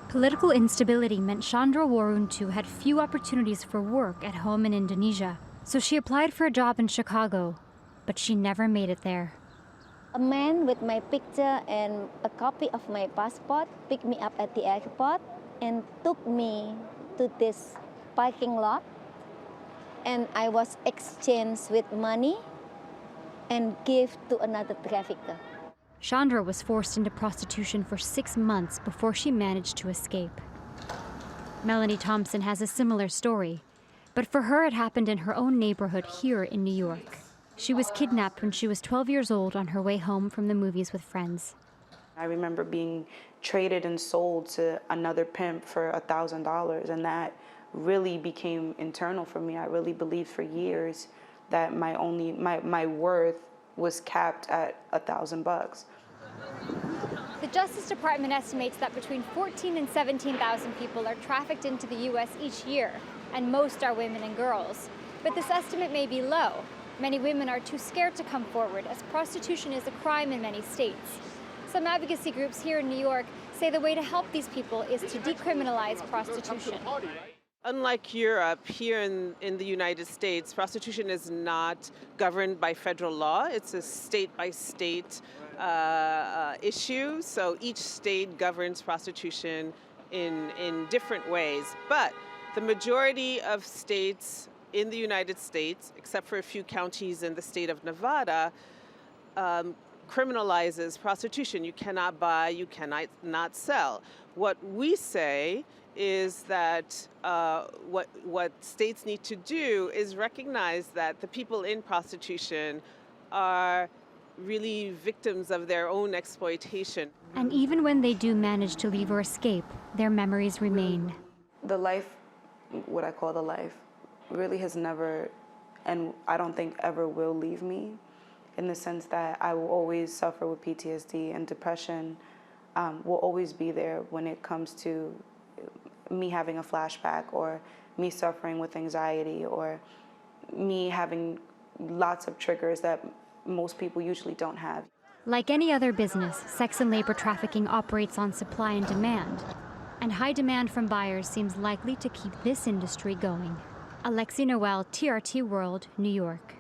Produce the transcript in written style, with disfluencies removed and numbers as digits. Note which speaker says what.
Speaker 1: Political instability meant Chandra Waruntu had few opportunities for work at home in Indonesia, so she applied for a job in Chicago, but she never made it there.
Speaker 2: A man with my picture and a copy of my passport picked me up at the airport and took me to this parking lot, and I was exchanged with money and gave to another trafficker.
Speaker 1: Chandra was forced into prostitution for 6 months before she managed to escape. Melanie Thompson has a similar story, but for her it happened in her own neighborhood here in New York. She was kidnapped when she was 12 years old on her way home from the movies with friends.
Speaker 3: I remember being traded and sold to another pimp for $1,000, and that really became internal for me. I really believed for years that my worth was capped at $1,000.
Speaker 1: The Justice Department estimates that between 14,000 and 17,000 people are trafficked into the U.S. each year, and most are women and girls. But this estimate may be low. Many women are too scared to come forward, as prostitution is a crime in many states. Some advocacy groups here in New York say the way to help these people is to decriminalize prostitution.
Speaker 4: Unlike Europe, here in the United States, prostitution is not governed by federal law. It's a state-by-state issue, so each state governs prostitution in different ways. But the majority of states in the United States, except for a few counties in the state of Nevada, criminalizes prostitution. You cannot buy, you cannot not sell. What we say is that what states need to do is recognize that the people in prostitution are really victims of their own exploitation.
Speaker 1: And even when they do manage to leave or escape, their memories remain.
Speaker 3: The life, what I call the life, really has never, and I don't think ever will leave me, in the sense that I will always suffer with PTSD, and depression will always be there when it comes to me having a flashback, or me suffering with anxiety, or me having lots of triggers that most people usually don't have.
Speaker 1: Like any other business, sex and labor trafficking operates on supply and demand. And high demand from buyers seems likely to keep this industry going. Alexi Noelle, TRT World, New York.